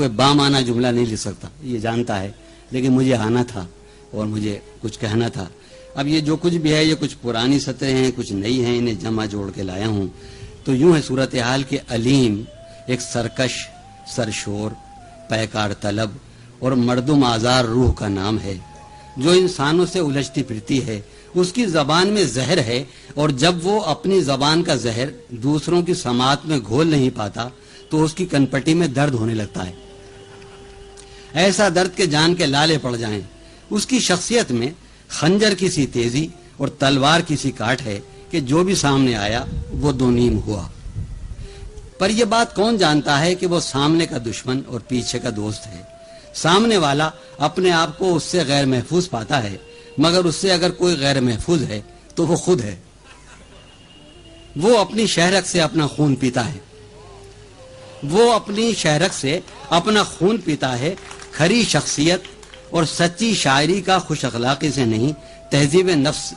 کوئی بامعنی جملہ نہیں لکھ سکتا، یہ جانتا ہے، لیکن مجھے آنا تھا اور مجھے کچھ کہنا تھا۔ اب یہ جو کچھ بھی ہے یہ کچھ پرانی سطریں ہیں، کچھ نئی ہیں، انہیں جمع جوڑ کے لایا ہوں۔ تو یوں ہے صورتحال کہ علیم ایک سرکش، سرشور، پیکار طلب اور مردم آزار روح کا نام ہے جو انسانوں سے الجھتی پھرتی ہے۔ اس کی زبان میں زہر ہے، اور جب وہ اپنی زبان کا زہر دوسروں کی سماعت میں گھول نہیں پاتا تو اس کی کنپٹی میں درد ہونے لگتا ہے، ایسا درد کہ جان کے لالے پڑ جائیں۔ اس کی شخصیت میں خنجر کی سی تیزی اور تلوار کی سی کاٹ ہے کہ جو بھی سامنے آیا وہ دو نیم ہوا۔ پر یہ بات کون جانتا ہے کہ وہ سامنے کا دشمن اور پیچھے کا دوست ہے؟ سامنے والا اپنے آپ کو اس سے غیر محفوظ پاتا ہے، مگر اس سے اگر کوئی غیر محفوظ ہے تو وہ خود ہے۔ وہ اپنی شہرک سے اپنا خون پیتا ہے، وہ اپنی شہرک سے اپنا خون پیتا ہے۔ کھری شخصیت اور سچی شاعری کا خوش اخلاقی سے نہیں، تہذیب نفس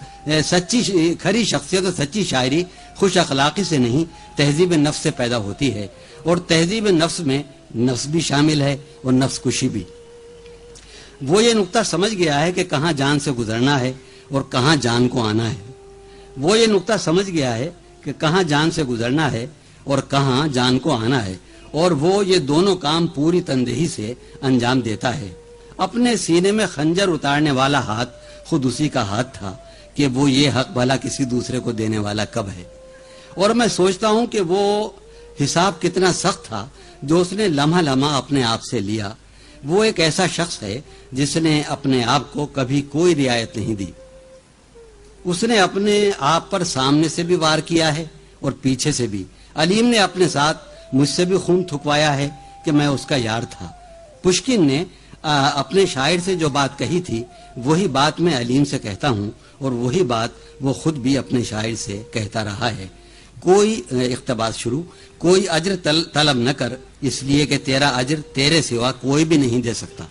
کھری شخصیت اور سچی شاعری خوش اخلاقی سے نہیں، تہذیب نفس سے پیدا ہوتی ہے، اور تہذیب نفس میں نفس بھی شامل ہے اور نفس کشی بھی۔ وہ یہ نقطہ سمجھ گیا ہے کہ کہاں جان سے گزرنا ہے اور کہاں جان کو آنا ہے۔ وہ یہ نقطہ سمجھ گیا ہے کہ کہاں جان سے گزرنا ہے اور کہاں جان کو آنا ہے، اور وہ یہ دونوں کام پوری تندہی سے انجام دیتا ہے۔ اپنے سینے میں خنجر اتارنے والا ہاتھ خود اسی کا ہاتھ تھا کہ وہ یہ حق بھلا کسی دوسرے کو دینے والا کب ہے۔ اور میں سوچتا ہوں کہ وہ حساب کتنا سخت تھا جو اس نے لمحہ لمحہ اپنے آپ سے لیا۔ وہ ایک ایسا شخص ہے جس نے اپنے آپ کو کبھی کوئی رعایت نہیں دی۔ اس نے اپنے آپ پر سامنے سے بھی وار کیا ہے اور پیچھے سے بھی۔ علیم نے اپنے ساتھ مجھ سے بھی خون تھکوایا ہے کہ میں اس کا یار تھا۔ پشکن نے اپنے شاعر سے جو بات کہی تھی وہی بات میں علیم سے کہتا ہوں، اور وہی بات وہ خود بھی اپنے شاعر سے کہتا رہا ہے۔ کوئی اقتباس شروع، کوئی اجر طلب نہ کر، اس لیے کہ تیرا اجر تیرے سوا کوئی بھی نہیں دے سکتا۔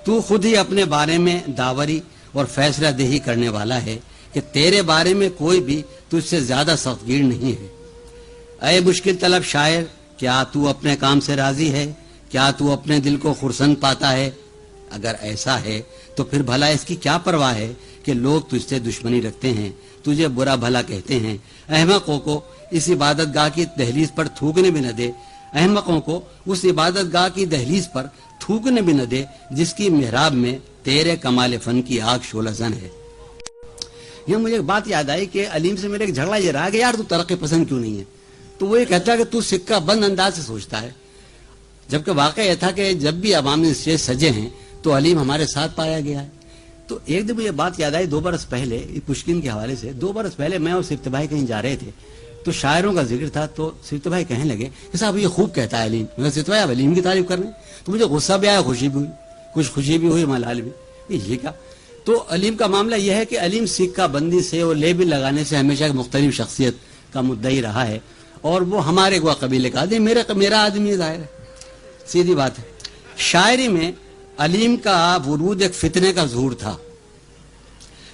تو خود ہی اپنے بارے میں داوری اور فیصلہ دہی کرنے والا ہے کہ تیرے بارے میں کوئی بھی تجھ سے زیادہ سخت گیر نہیں ہے۔ اے مشکل طلب شاعر، کیا تو اپنے کام سے راضی ہے؟ کیا تو اپنے دل کو خرسند پاتا ہے؟ اگر ایسا ہے تو پھر بھلا اس کی کیا پرواہ ہے کہ لوگ تجھ سے دشمنی رکھتے ہیں، تجھے برا بھلا کہتے ہیں۔ احمقوں کو اس عبادت گاہ کی دہلیز پر تھوکنے بھی نہ دے، احمقوں کو اس عبادت گاہ کی دہلیز پر تھوکنے بھی نہ دے جس کی محراب میں تیرے کمال فن کی آگ شعلہ زن ہے۔ یہ مجھے ایک بات یاد آئی کہ علیم سے میرے ایک جھگڑا یہ رہا کہ یار تو ترقی پسند کیوں نہیں ہے؟ تو وہ یہ کہتا ہے کہ تو سکہ بند انداز سے سوچتا ہے، جبکہ واقع یہ تھا کہ جب بھی عوامی اسٹیج سجے ہیں تو علیم ہمارے ساتھ پایا گیا ہے۔ تو ایک دن مجھے بات یاد آئی، 2 برس پہلے، پشکن کے حوالے سے 2 برس پہلے میں اور صفت بھائی کہیں جا رہے تھے تو شاعروں کا ذکر تھا، تو صفت بھائی کہنے لگے کہ صاحب یہ خوب کہتا ہے علیم۔ میں صفت بھائی اب علیم کی تعریف کر رہے ہیں، تو مجھے غصہ بھی آیا، خوشی بھی ہوئی، کچھ خوشی بھی ہوئی، ملال بھی۔ یہ کیا؟ تو علیم کا معاملہ یہ ہے کہ علیم سکہ بندی سے اور لیبل لگانے سے ہمیشہ ایک مختلف شخصیت کا مدعی رہا ہے، اور وہ ہمارے کو قبیلے کا آدمی، میرا آدمی ظاہر ہے، سیدھی بات ہے۔ شاعری میں علیم کا ورود ایک فتنے کا ظہور تھا۔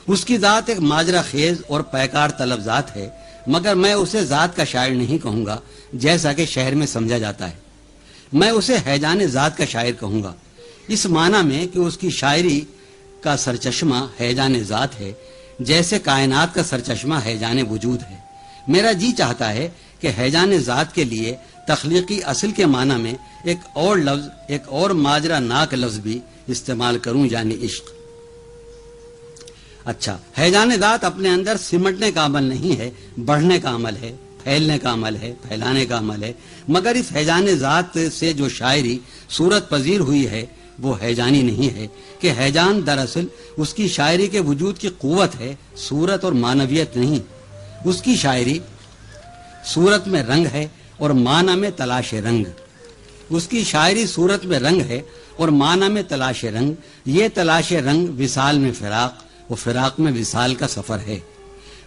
اس کی ذات ایک ماجرا خیز اور پیکار طلب ذات ہے، مگر میں اسے ذات کا شاعر نہیں کہوں گا جیسا کہ شہر میں سمجھا جاتا ہے۔ میں اسے ہیجان ذات کا شاعر کہوں گا، اس معنی میں کہ اس کی شاعری کا سرچشمہ ہیجان ذات ہے، جیسے کائنات کا سرچشمہ ہیجان وجود ہے۔ میرا جی چاہتا ہے کہ ہیجان ذات کے لیے تخلیقی اصل کے معنی میں ایک اور لفظ، ایک اور ماجرا ناک لفظ بھی استعمال کروں، یعنی عشق۔ اچھا، ہیجان ذات اپنے اندر سمٹنے کا عمل نہیں ہے، بڑھنے کا عمل ہے، پھیلنے کا عمل ہے، پھیلانے کا عمل ہے، مگر اس ہیجان ذات سے جو شاعری صورت پذیر ہوئی ہے وہ ہیجانی نہیں ہے، کہ ہیجان دراصل اس کی شاعری کے وجود کی قوت ہے، صورت اور معنویت نہیں۔ اس کی شاعری صورت میں رنگ ہے اور معنی میں تلاش رنگ۔ اس کی شاعری صورت میں رنگ ہے اور معنی میں تلاش رنگ۔ یہ تلاش رنگ وصال میں فراق و فراق میں وصال کا سفر ہے۔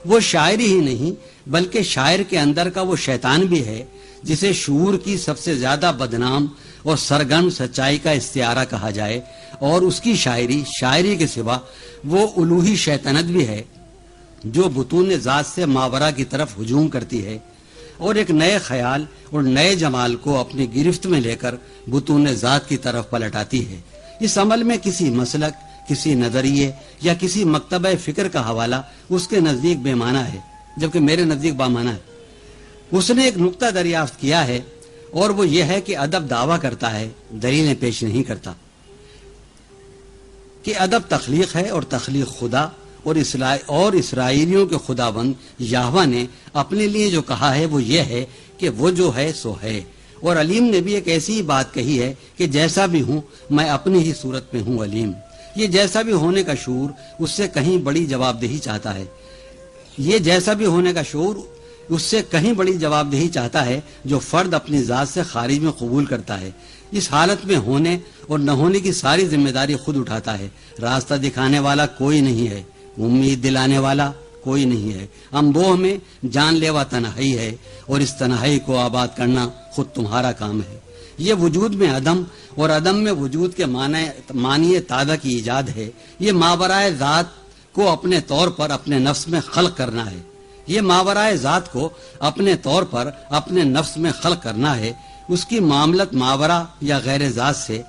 وہ شاعری ہی نہیں بلکہ شاعر کے اندر کا وہ شیطان بھی ہے جسے شعور کی سب سے زیادہ بدنام اور سرگرم سچائی کا استعارہ کہا جائے، اور اس کی شاعری کے سوا وہ الوہی شیطنت بھی ہے جو بطون ذات سے ماورا کی طرف ہجوم کرتی ہے۔ اور ایک نئے خیال اور نئے جمال کو اپنی گرفت میں لے کر بطون ذات کی طرف پلٹاتی ہے۔ اس عمل میں کسی مسلک، کسی نظریے یا کسی مکتبہ فکر کا حوالہ اس کے نزدیک بے معنی ہے، جبکہ میرے نزدیک بامعنی ہے۔ اس نے ایک نقطہ دریافت کیا ہے، اور وہ یہ ہے کہ ادب دعویٰ کرتا ہے، دلیلیں پیش نہیں کرتا، کہ ادب تخلیق ہے اور تخلیق خدا اور اسرائیلیوں کے خداوند یہوہ نے اپنے لیے جو کہا ہے وہ یہ ہے کہ وہ جو ہے سو ہے۔ اور علیم نے بھی ایک ایسی بات کہی ہے کہ جیسا بھی ہوں میں اپنی ہی صورت میں ہوں علیم۔ یہ جیسا بھی ہونے کا شعور اس سے کہیں بڑی جواب دہی چاہتا ہے، یہ جیسا بھی ہونے کا شعور اس سے کہیں بڑی جواب دہی چاہتا ہے جو فرد اپنی ذات سے خارج میں قبول کرتا ہے۔ اس حالت میں ہونے اور نہ ہونے کی ساری ذمہ داری خود اٹھاتا ہے۔ راستہ دکھانے والا کوئی نہیں ہے، امید دلانے والا کوئی نہیں ہے۔ امبوہ میں جان لیوا تنہائی ہے، اور اس تنہائی کو آباد کرنا خود تمہارا کام ہے۔ یہ وجود میں عدم اور عدم میں وجود کے معنی تازہ کی ایجاد ہے۔ یہ ماورائے ذات کو اپنے طور پر اپنے نفس میں خلق کرنا ہے۔ یہ ماورائے ذات کو اپنے طور پر اپنے نفس میں خلق کرنا ہے۔ اس کی معاملت ماورا یا غیر ذات سے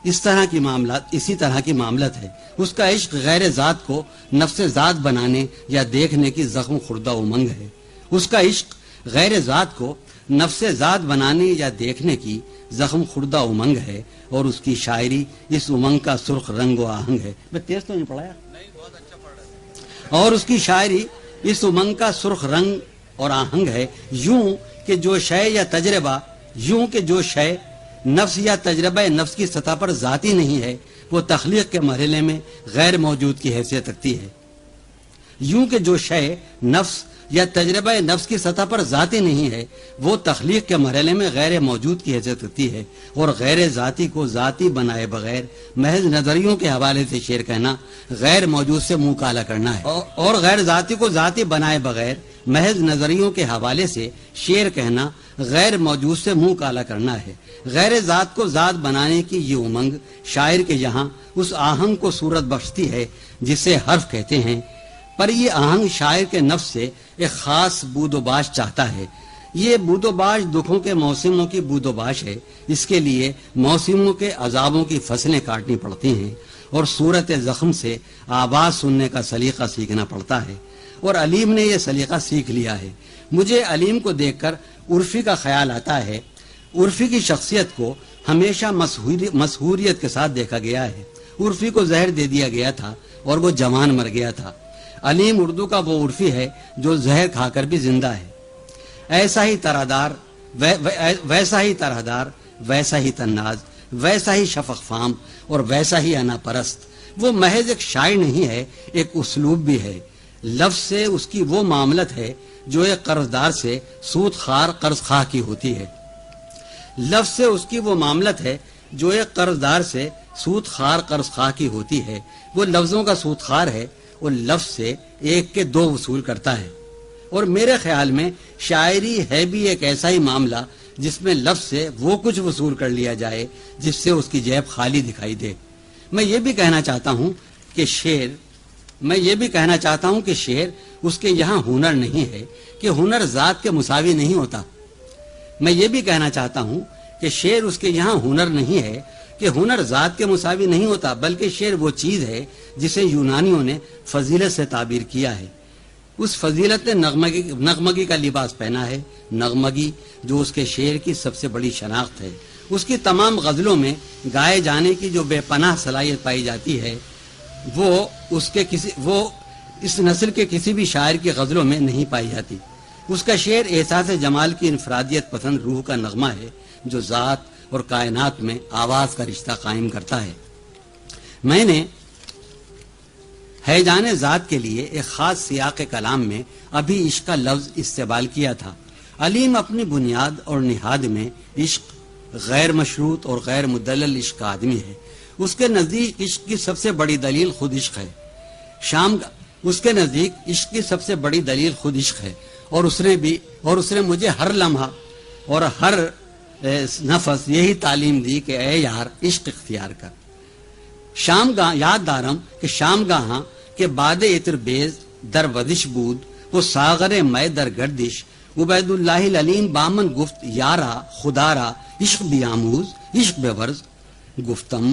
اسی طرح کی معاملت ہے۔ اس کا عشق غیر ذات کو نفس ذات بنانے یا دیکھنے کی زخم خوردہ امنگ ہے۔ اس کا عشق غیر ذات کو نفس ذات بنانے یا دیکھنے کی زخم خوردہ امنگ ہے، اور اس کی شاعری اس امنگ کا سرخ رنگ و آہنگ ہے۔ میں تیز تو نہیں پڑھایا؟ نہیں، بہت اچھا پڑھ رہے۔ اور اس کی شاعری اس امنگ کا سرخ رنگ اور آہنگ ہے، یوں کہ جو شے نفس یا تجربہ نفس کی سطح پر ذاتی نہیں ہے، وہ تخلیق کے مرحلے میں غیر موجود کی حیثیت رکھتی ہے۔ یوں کہ جو شے نفس یا تجربہ نفس کی سطح پر ذاتی نہیں ہے، وہ تخلیق کے مرحلے میں غیر موجود کی حیثیت رکھتی ہے، اور غیر ذاتی کو ذاتی بنائے بغیر محض نظریوں کے حوالے سے شعر کہنا غیر موجود سے منہ کالا کرنا ہے، اور غیر ذاتی کو ذاتی بنائے بغیر محض نظریوں کے حوالے سے شعر کہنا غیر موجود سے منہ کالا کرنا ہے۔ غیر ذات کو ذات بنانے کی یہ امنگ شاعر کے یہاں اس آہنگ کو صورت بخشتی ہے جسے حرف کہتے ہیں، پر یہ آہنگ شاعر کے نفس سے ایک خاص بود و باش چاہتا ہے۔ یہ بود و باش دکھوں کے موسموں کی بود و باش ہے۔ اس کے لیے موسموں کے عذابوں کی فصلیں کاٹنی پڑتی ہیں، اور صورت زخم سے آواز سننے کا سلیقہ سیکھنا پڑتا ہے، اور علیم نے یہ سلیقہ سیکھ لیا ہے۔ مجھے علیم کو دیکھ کر عرفی کا خیال آتا ہے۔ عرفی کی شخصیت کو ہمیشہ مسحوریت کے ساتھ دیکھا گیا ہے۔ عرفی کو زہر دے دیا گیا تھا اور وہ جوان مر گیا تھا۔ علیم اردو کا وہ عرفی ہے جو زہر کھا کر بھی زندہ ہے۔ ایسا ہی طرحدار، ویسا ہی تناز، ویسا ہی شفق فام، اور ویسا ہی انا پرست۔ وہ محض ایک شاعر نہیں ہے، ایک اسلوب بھی ہے۔ لفظ سے اس کی وہ معاملت ہے جو ایک قرضدار سے سود خوار قرض خواہ کی ہوتی ہے۔ لفظ سے اس کی وہ معاملت ہے جو ایک قرضدار سے سود خوار قرض خواہ کی ہوتی ہے۔ وہ لفظوں کا سود خوار ہے، وہ لفظ سے ایک کے دو وصول کرتا ہے۔ اور میرے خیال میں شاعری ہے بھی ایک ایسا ہی معاملہ جس میں لفظ سے وہ کچھ وصول کر لیا جائے جس سے اس کی جیب خالی دکھائی دے۔ میں یہ بھی کہنا چاہتا ہوں کہ شعر اس کے یہاں ہنر نہیں ہے، کہ ہنر ذات کے مساوی نہیں ہوتا۔ میں یہ بھی کہنا چاہتا ہوں کہ شعر اس کے یہاں ہنر نہیں ہے، کہ ہنر ذات کے مساوی نہیں ہوتا، بلکہ شعر وہ چیز ہے جسے یونانیوں نے فضیلت سے تعبیر کیا ہے۔ اس فضیلت نے نغمگی کا لباس پہنا ہے، نغمگی جو اس کے شعر کی سب سے بڑی شناخت ہے۔ اس کی تمام غزلوں میں گائے جانے کی جو بے پناہ صلاحیت پائی جاتی ہے، وہ اس نسل کے کسی بھی شاعر کی غزلوں میں نہیں پائی جاتی۔ اس کا شعر احساس جمال کی انفرادیت پسند روح کا نغمہ ہے جو ذات اور کائنات میں آواز کا رشتہ قائم کرتا ہے۔ میں نے ہیجان ذات کے لیے ایک خاص سیاق کلام میں ابھی عشق کا لفظ استعمال کیا تھا۔ علیم اپنی بنیاد اور نہاد میں عشق، غیر مشروط اور غیر مدلل عشق کا آدمی ہے۔ اس کے نزدیک عشق کی سب سے بڑی دلیل خود عشق ہے۔ اور اس نے مجھے ہر لمحہ اور ہر نفس یہی تعلیم دی کہ اے یار عشق اختیار کر۔ یاد دارم کہ شام گاہاں کہ باد عطر بیز در ودش بود وہ ساغر میں در گردش عبید اللہ العلیم بامن گفت یارا خدارا عشق بیاموز عشق بورز گفتم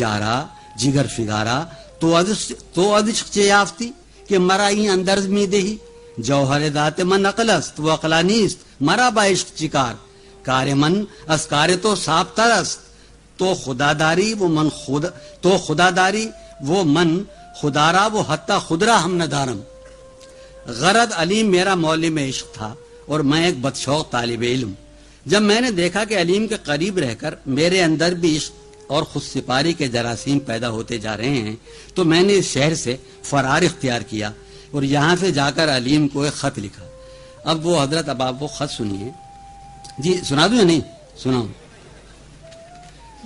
یارا جگر فگارا تو عشق چه یافتی کہ مرا این اندرز می دهی جوہر ذات من عقل است و عقلا نیست مرا با عشق چیکار کار من از کار تو صاف تر است تو خداداری وہ من خدارا وہ حتی خدرا ہم ندارم. غرض علیم میرا معلم عشق تھا اور میں ایک بدشوق طالب علم. جب میں نے دیکھا کہ علیم کے قریب رہ کر میرے اندر بھی عشق اور خود سپاری کے جراثیم پیدا ہوتے جا رہے ہیں تو میں نے اس شہر سے فرار اختیار کیا اور یہاں سے جا کر علیم کو ایک خط لکھا. اب وہ حضرت اب آپ وہ خط سنیے. جی سنا دوں یا نہیں سناؤں؟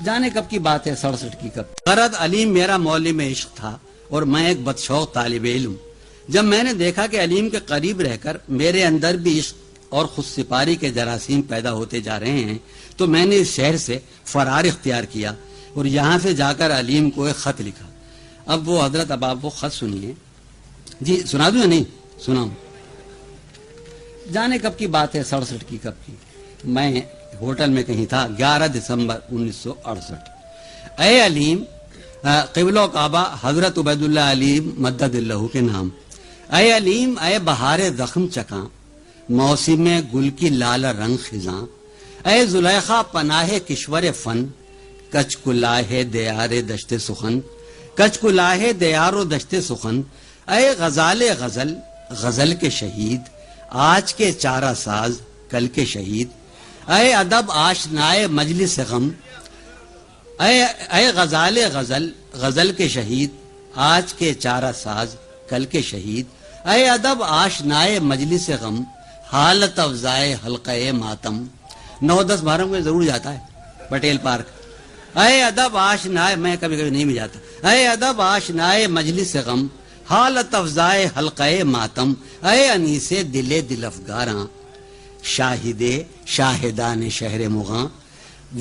جانے کب کی بات ہے 67 کی کب. غرض علیم میرا معلم عشق تھا اور میں ایک بدشوق طالب علم. جب میں نے دیکھا کہ علیم کے قریب رہ کر میرے اندر بھی عشق اور خود سپاری کے جراثیم پیدا ہوتے جا رہے ہیں تو میں نے اس شہر سے فرار اختیار کیا اور یہاں سے جا کر علیم کو ایک خط لکھا. اب وہ حضرت اب آپ وہ خط سنیے. جی سنا دوں یا نہیں سناؤں؟ جانے کب کی بات ہے 67 کی کب کی. میں ہوٹل میں کہیں تھا 11 دسمبر 1968. اے علیم قبل و کعبہ حضرت عبید اللہ علیم مدد اللہ کے نام. اے علیم اے بہار زخم چکاں موسم گل کی لال رنگ خزاں. اے زلیخا پناہ کشور فن کچ کلاہ دیار دشت سخن کچ کلاہ دیار و دشت سخن. اے غزال غزل غزل کے شہید آج کے چارہ ساز کل کے شہید. اے ادب آشنائے مجلس غم اے غزال غزل غزل کے شہید آج کے چارہ ساز کل کے شہید. اے ادب آشنائے مجلس غم حالت افزائے حلقہ ماتم. 9-10 12 کو ضرور جاتا ہے پٹیل پارک. اے ادب آشنائے میں کبھی کبھی نہیں بھی جاتا. اے ادب آشنائے مجلس غم حالت افزائے حلقہ ماتم. اے انیس دل دل افگاراں شاہد شاہدان شہر مغاں.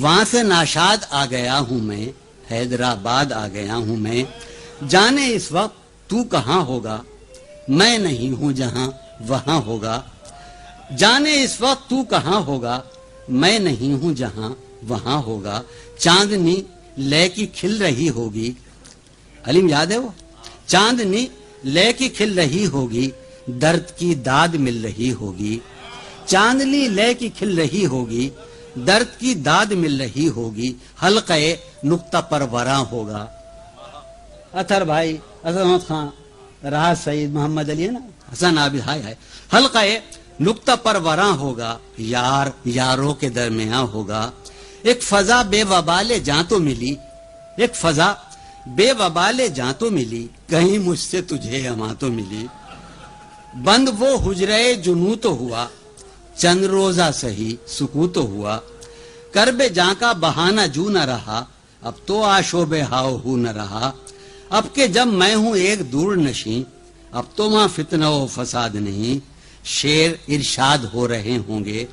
وہاں سے ناشاد آ گیا ہوں میں حیدرآباد آ گیا ہوں میں. جانے اس وقت تو کہاں ہوگا میں نہیں ہوں جہاں وہاں ہوگا. جانے اس وقت تو کہاں ہوگا میں نہیں ہوں جہاں وہاں ہوگا. چاندنی لے کی کھل رہی ہوگی. علیم یاد ہے وہ چاندنی لے کی کھل رہی ہوگی درد کی داد مل رہی ہوگی. چاندنی لے کی کھل رہی ہوگی درد کی داد مل رہی ہوگی. حلقہ نقطہ پر وراں ہوگا. اطہر بھائی حسن محمد خان راحت سعید محمد علی ہے نا حسن عابد ہائے. حلقہ نقطہ پر وراں ہوگا یار یاروں کے درمیان ہوگا. ایک فضا بے وبال جاں تو ملی ایک فضا بے وبال جاں تو ملی کہیں مجھ سے تجھے اما تو ملی. بند وہ حجرے جنوں تو ہوا چند روزہ سہی سکو تو ہوا. کرب جاں کا بہانہ جو نہ رہا اب تو آشوب ہاؤ ہو نہ رہا. اب کہ جب میں ہوں ایک دور نشیں اب تو وہاں فتنہ و فساد نہیں. شیر ارشاد ہو رہے ہوں گے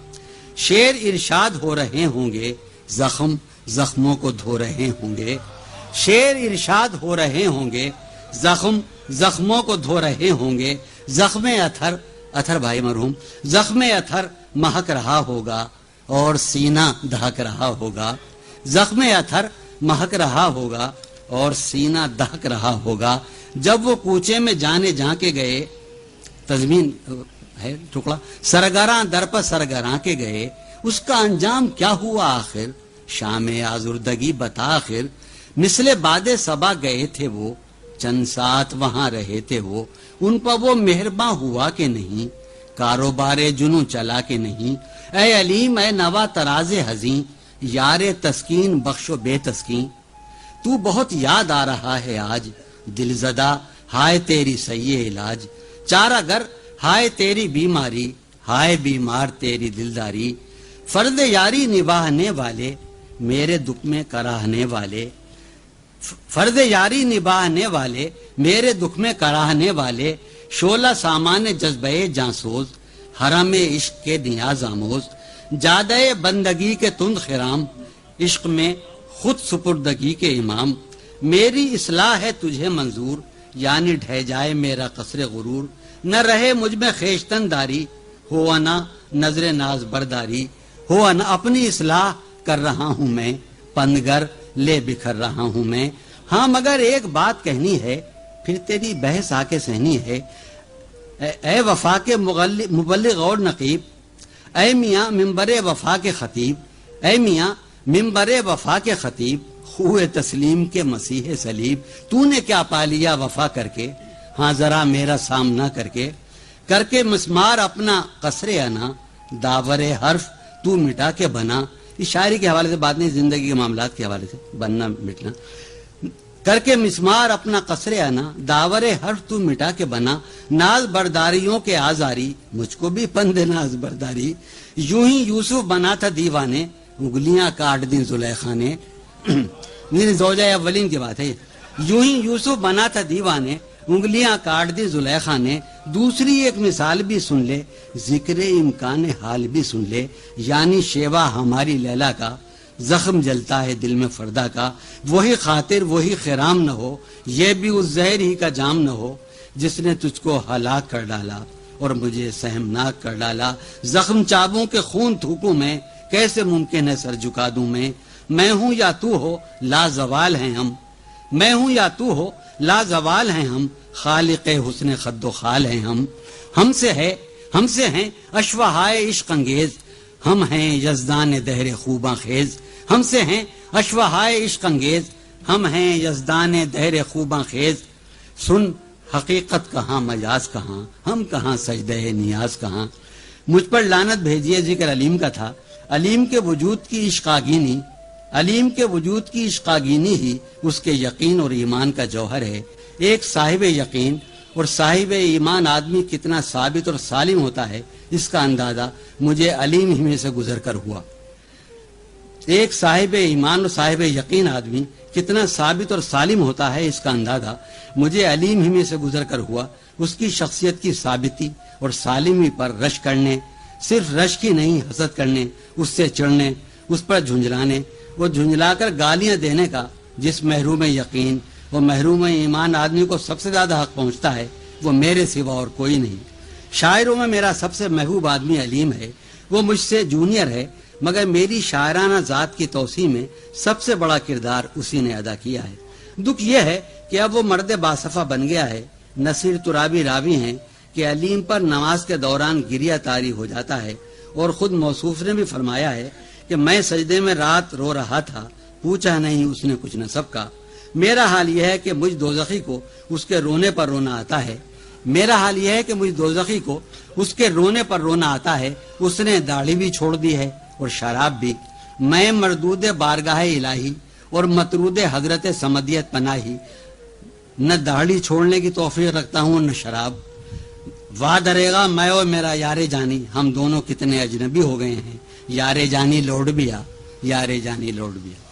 شیر ارشاد ہو رہے ہوں گے زخم زخموں کو دھو رہے ہوں گے. شیر ارشاد ہو رہے ہوں گے زخم زخموں کو دھو رہے ہوں گے. زخم اتھر اتھر بھائی مرحوم زخم اتھر مہک رہا ہوگا اور سینہ دہک رہا ہوگا. زخم اتھر مہک رہا ہوگا اور سینہ دہک رہا ہوگا. جب وہ کوچے میں جانے جہاں کے گئے تضمین ہے ٹکڑا سرگراں در پر سرگراں کے گئے اس کا انجام کیا ہوا آخر. شام آزردگی بتا آخر مثل باد صبا گئے تھے وہ چند ساتھ وہاں رہے تھے وہ. ان پر وہ مہرباں ہوا کہ نہیں کاروبار جنوں چلا کہ نہیں. اے علیم اے نوا تراز حزیں یار تسکین بخش و بے تسکین. تو بہت یاد آ رہا ہے آج دل زدہ ہائے تیری سیے علاج. چارہ گر ہائے تیری بیماری ہائے بیمار تیری دلداری. فرد یاری نباہنے والے میرے دکھ میں کراہنے والے. فرد یاری نباہنے والے میرے دکھ میں کراہنے والے. شعلہ سامان جذبے جانسوز حرم عشق کے نیاز آموز. جادہ بندگی کے تند خرام عشق میں خود سپردگی کے امام. میری اصلاح ہے تجھے منظور یعنی ڈھہ جائے میرا قصر غرور. نہ رہے مجھ میں خیشتن داری ہوا نہ نظر ناز برداری ہو اپنی اصلاح کر رہا ہوں میں، پندگر لے بکھر رہا ہوں میں۔ ہاں مگر ایک بات کہنی ہے، پھر تیری بحث آ کے سہنی ہے، اے وفا کے مبلغ اور نقیب، اے میاں ممبر وفا کے خطیب، اے میاں ممبر وفا کے خطیب، خوہ تسلیم کے مسیح صلیب، تو نے کیا پا لیا وفا کر کے، ہاں ذرا میرا سامنا کر کے مسمار اپنا قصر انا، داور حرف تو مٹا کے بنا۔ اس شاعری کے حوالے سے بات نہیں، زندگی کے معاملات کے حوالے سے، بننا مٹنا۔ کر کے مسمار اپنا قصر انا، داور حرف تو مٹا کے بنا، ناز برداریوں کے آزاری، مجھ کو بھی پند ناز برداری، یوں ہی یوسف بنا تھا دیوانے، انگلیاں کاٹ دیں زلیخا نے۔ زوجہ اولین کی بات ہے، یوں ہی یوسف بنا تھا دیوانے، انگلیاں کاٹ دی زلیخا نے۔ دوسری ایک مثال بھی سن لے، ذکر امکان حال بھی سن لے، یعنی شیوا ہماری لیلا کا، زخم جلتا ہے دل میں فردا کا، وہی خاطر وہی خرام نہ ہو، یہ بھی اس زہر ہی کا جام نہ ہو، جس نے تجھ کو ہلاک کر ڈالا اور مجھے سہمناک کر ڈالا۔ زخم چابوں کے خون تھوکوں میں، کیسے ممکن ہے سر جھکا دوں میں ہوں یا تو ہو لازوال ہیں ہم، میں ہوں یا تو ہو لازوال ہیں ہم، خالق حسن خد و خال ہیں ہم سے ہیں اشوہائے عشق انگیز، ہم ہیں یزدان دہر خوباں خیز، ہم سے ہیں اشوہائے عشق انگیز، ہم ہیں یزدان دہر خوباں خیز۔ سن حقیقت کہاں مجاز کہاں، ہم کہاں سجدہ نیاز کہاں۔ مجھ پر لعنت بھیجیے، ذکر علیم کا تھا، علیم کے وجود کی عشقاگینی، علیم کے وجود کی عشقاگینی ہی اس کے یقین اور ایمان کا جوہر ہے۔ ایک صاحب یقین اور صاحب ایمان آدمی کتنا ثابت اور سالم ہوتا ہے، اس کا اندازہ مجھے علیم ہی میں سے گزر کر ہوا۔ ایک صاحب ایمان اور صاحب یقین آدمی کتنا ثابت اور سالم ہوتا ہے، اس کا اندازہ مجھے علیم ہی میں سے گزر کر ہوا۔ اس کی شخصیت کی ثابتی اور سالمی پر رشک کرنے، صرف رشک ہی نہیں، حسد کرنے، اس سے چڑھنے، اس پر جھنجھلانے، وہ جھنجھلا کر گالیاں دینے کا جس محروم یقین اور محروم ایمان آدمی کو سب سے زیادہ حق پہنچتا ہے، وہ میرے سوا اور کوئی نہیں۔ شاعروں میں میرا سب سے محبوب آدمی علیم ہے، وہ مجھ سے جونیئر ہے، مگر میری شاعرانہ ذات کی توسیع میں سب سے بڑا کردار اسی نے ادا کیا ہے۔ دکھ یہ ہے کہ اب وہ مرد باصفہ بن گیا ہے۔ نصیر ترابی راوی ہیں کہ علیم پر نماز کے دوران گریہ طاری ہو جاتا ہے، اور خود موصوف نے بھی فرمایا ہے کہ میں سجدے میں رات رو رہا تھا، پوچھا نہیں اس نے کچھ نسب کا۔ میرا حال یہ ہے کہ مجھ دوزخی کو اس کے رونے پر رونا آتا ہے، میرا حال یہ ہے کہ مجھ دوزخی کو اس کے رونے پر رونا آتا ہے۔ اس نے داڑھی بھی چھوڑ دی ہے اور شراب بھی۔ میں مردود بارگاہ الہی اور مطرود حضرت سمدیت پناہی، نہ داڑھی چھوڑنے کی توفیق رکھتا ہوں نہ شراب۔ وا دریغا میں اور میرا یار جانی، ہم دونوں کتنے اجنبی ہو گئے ہیں، یار جانی لوٹ بھی آ، یار جانی لوٹ بھی آ۔